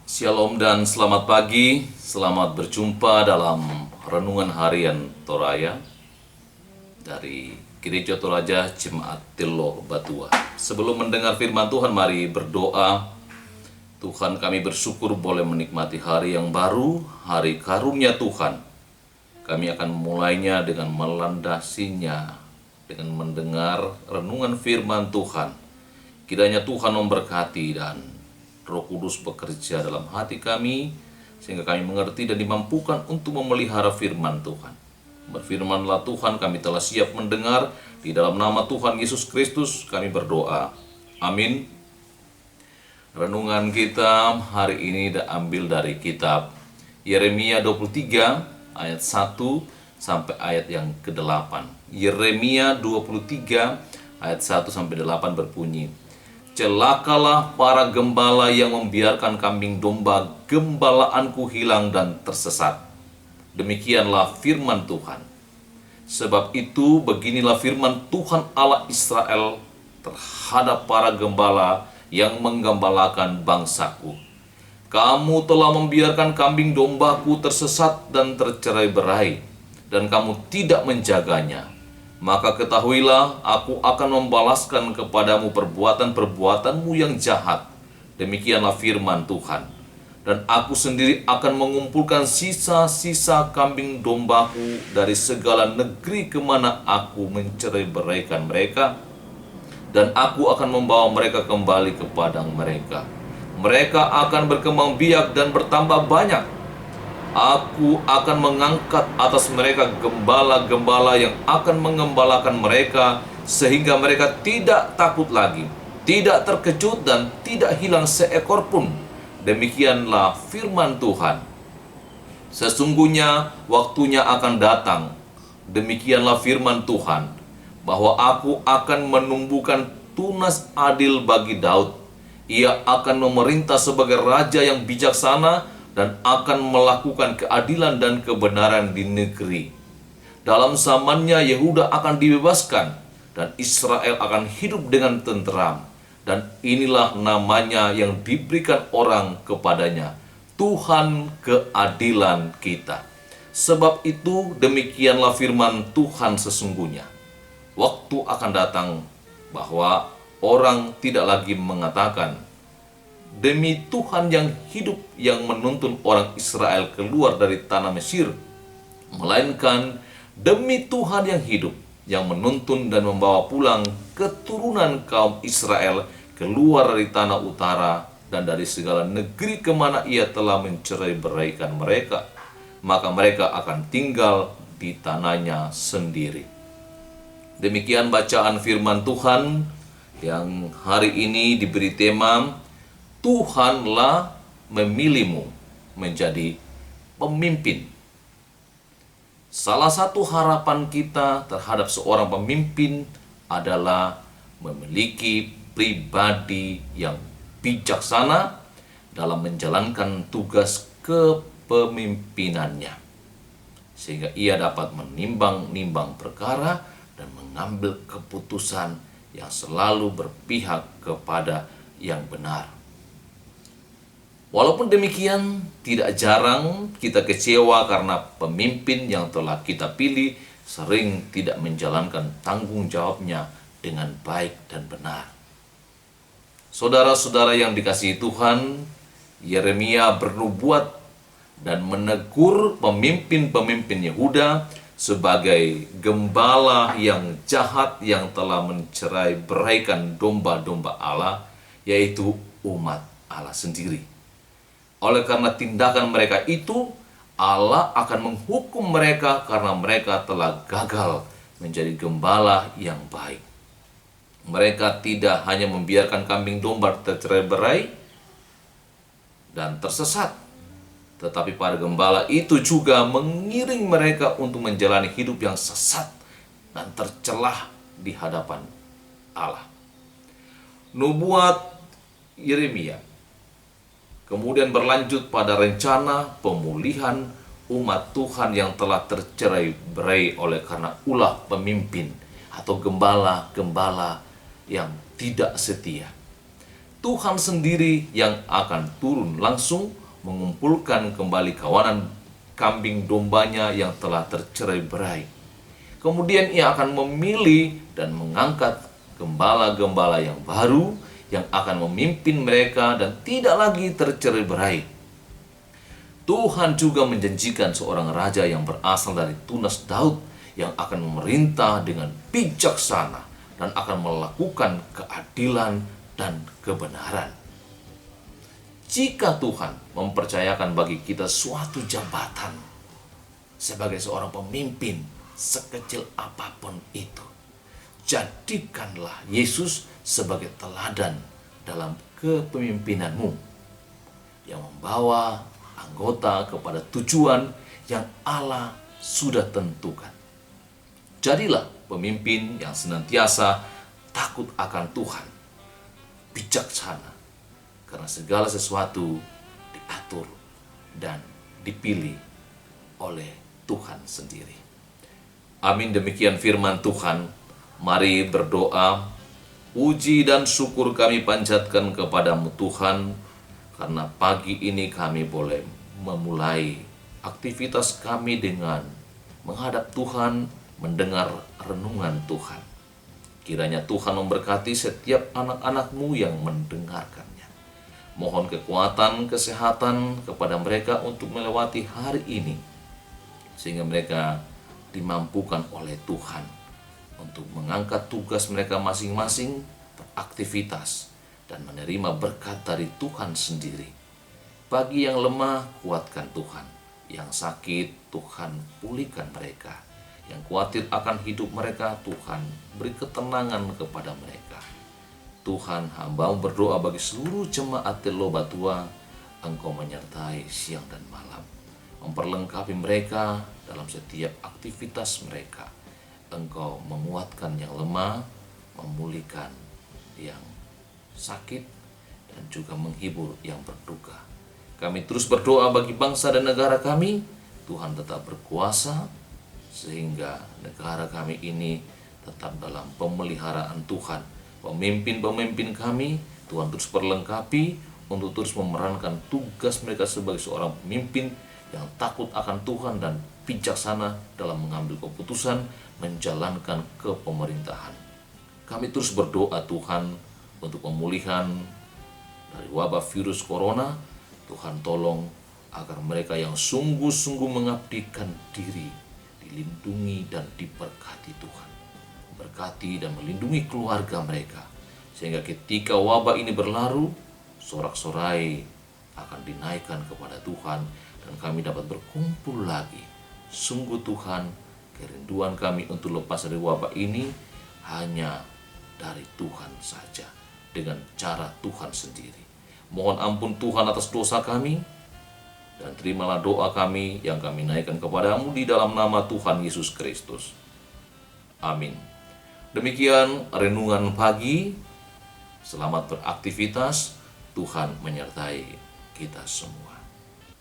Shalom dan selamat pagi, selamat berjumpa dalam Renungan Harian Toraya dari Gereja Toraja Jemaat Tilor Batua. Sebelum mendengar firman Tuhan, mari berdoa. Tuhan, kami bersyukur boleh menikmati hari yang baru, hari karunia Tuhan. Kami akan memulainya dengan melandasinya, dengan mendengar renungan firman Tuhan. Kiranya Tuhan memberkati dan Roh Kudus bekerja dalam hati kami, sehingga kami mengerti dan dimampukan untuk memelihara firman Tuhan. Berfirmanlah Tuhan, kami telah siap mendengar. Di dalam nama Tuhan Yesus Kristus kami berdoa. Amin. Renungan kita hari ini diambil dari kitab Yeremia 23 ayat 1 sampai ayat yang ke-8. Yeremia 23 ayat 1 sampai 8 berbunyi, "Celakalah para gembala yang membiarkan kambing domba gembalaanku hilang dan tersesat. Demikianlah firman Tuhan. Sebab itu beginilah firman Tuhan Allah Israel terhadap para gembala yang menggembalakan bangsaku. Kamu telah membiarkan kambing dombaku tersesat dan tercerai-berai, dan kamu tidak menjaganya. Maka ketahuilah, aku akan membalaskan kepadamu perbuatan-perbuatanmu yang jahat. Demikianlah firman Tuhan. Dan aku sendiri akan mengumpulkan sisa-sisa kambing dombaku dari segala negeri kemana aku mencerai-beraikan mereka, dan aku akan membawa mereka kembali ke padang mereka. Mereka akan berkembang biak dan bertambah banyak. Aku akan mengangkat atas mereka gembala-gembala yang akan mengembalakan mereka, sehingga mereka tidak takut lagi, tidak terkejut dan tidak hilang seekor pun. Demikianlah firman Tuhan. Sesungguhnya waktunya akan datang, demikianlah firman Tuhan, bahwa aku akan menumbuhkan tunas adil bagi Daud. Ia akan memerintah sebagai raja yang bijaksana dan akan melakukan keadilan dan kebenaran di negeri. Dalam zamannya Yehuda akan dibebaskan dan Israel akan hidup dengan tenteram. Dan inilah namanya yang diberikan orang kepadanya, Tuhan keadilan kita. Sebab itu demikianlah firman Tuhan sesungguhnya. Waktu akan datang bahwa orang tidak lagi mengatakan, demi Tuhan yang hidup yang menuntun orang Israel keluar dari tanah Mesir, melainkan demi Tuhan yang hidup yang menuntun dan membawa pulang keturunan kaum Israel keluar dari tanah utara dan dari segala negeri kemana ia telah mencerai-beraikan mereka. Maka mereka akan tinggal di tanahnya sendiri." Demikian bacaan firman Tuhan yang hari ini diberi tema, Tuhanlah memilihmu menjadi pemimpin. Salah satu harapan kita terhadap seorang pemimpin adalah memiliki pribadi yang bijaksana dalam menjalankan tugas kepemimpinannya, sehingga ia dapat menimbang-nimbang perkara dan mengambil keputusan yang selalu berpihak kepada yang benar. Walaupun demikian, tidak jarang kita kecewa karena pemimpin yang telah kita pilih sering tidak menjalankan tanggung jawabnya dengan baik dan benar. Saudara-saudara yang dikasihi Tuhan, Yeremia bernubuat dan menegur pemimpin-pemimpin Yehuda sebagai gembala yang jahat yang telah mencerai-beraikan domba-domba Allah, yaitu umat Allah sendiri. Oleh karena tindakan mereka itu, Allah akan menghukum mereka karena mereka telah gagal menjadi gembala yang baik. Mereka tidak hanya membiarkan kambing domba tercerai-berai dan tersesat, tetapi para gembala itu juga mengiring mereka untuk menjalani hidup yang sesat dan tercelah di hadapan Allah. Nubuat Yeremia kemudian berlanjut pada rencana pemulihan umat Tuhan yang telah tercerai-berai oleh karena ulah pemimpin atau gembala-gembala yang tidak setia. Tuhan sendiri yang akan turun langsung mengumpulkan kembali kawanan kambing dombanya yang telah tercerai-berai. Kemudian ia akan memilih dan mengangkat gembala-gembala yang baru yang akan memimpin mereka dan tidak lagi tercerai-berai. Tuhan juga menjanjikan seorang raja yang berasal dari tunas Daud yang akan memerintah dengan bijaksana dan akan melakukan keadilan dan kebenaran. Jika Tuhan mempercayakan bagi kita suatu jabatan sebagai seorang pemimpin, sekecil apapun itu, jadikanlah Yesus sebagai teladan dalam kepemimpinanmu yang membawa anggota kepada tujuan yang Allah sudah tentukan. Jadilah pemimpin yang senantiasa takut akan Tuhan, bijaksana, karena segala sesuatu diatur dan dipilih oleh Tuhan sendiri. Amin, demikian firman Tuhan. Mari berdoa. Puji dan syukur kami panjatkan kepadamu Tuhan, karena pagi ini kami boleh memulai aktivitas kami dengan menghadap Tuhan, mendengar renungan Tuhan. Kiranya Tuhan memberkati setiap anak-anak-Mu yang mendengarkannya. Mohon kekuatan, kesehatan kepada mereka untuk melewati hari ini, sehingga mereka dimampukan oleh Tuhan untuk mengangkat tugas mereka masing-masing, beraktivitas, dan menerima berkat dari Tuhan sendiri. Bagi yang lemah, kuatkan Tuhan. Yang sakit, Tuhan pulihkan mereka. Yang khawatir akan hidup mereka, Tuhan beri ketenangan kepada mereka. Tuhan, hamba berdoa bagi seluruh jemaat Telo Batua, Engkau menyertai siang dan malam, memperlengkapi mereka dalam setiap aktivitas mereka. Engkau menguatkan yang lemah, memulihkan yang sakit, dan juga menghibur yang berduka. Kami terus berdoa bagi bangsa dan negara kami. Tuhan tetap berkuasa, sehingga negara kami ini tetap dalam pemeliharaan Tuhan. Pemimpin-pemimpin kami, Tuhan terus perlengkapi untuk terus memerankan tugas mereka sebagai seorang pemimpin yang takut akan Tuhan dan bijaksana dalam mengambil keputusan, menjalankan kepemerintahan. Kami terus berdoa Tuhan untuk pemulihan dari wabah virus corona. Tuhan tolong agar mereka yang sungguh-sungguh mengabdikan diri dilindungi dan diberkati Tuhan. Berkati dan melindungi keluarga mereka, sehingga ketika wabah ini berlalu, sorak-sorai akan dinaikkan kepada Tuhan dan kami dapat berkumpul lagi. Sungguh Tuhan, kerinduan kami untuk lepas dari wabah ini hanya dari Tuhan saja, dengan cara Tuhan sendiri. Mohon ampun Tuhan atas dosa kami, dan terimalah doa kami yang kami naikkan kepadamu di dalam nama Tuhan Yesus Kristus. Amin. Demikian renungan pagi. Selamat beraktivitas. Tuhan menyertai kita semua.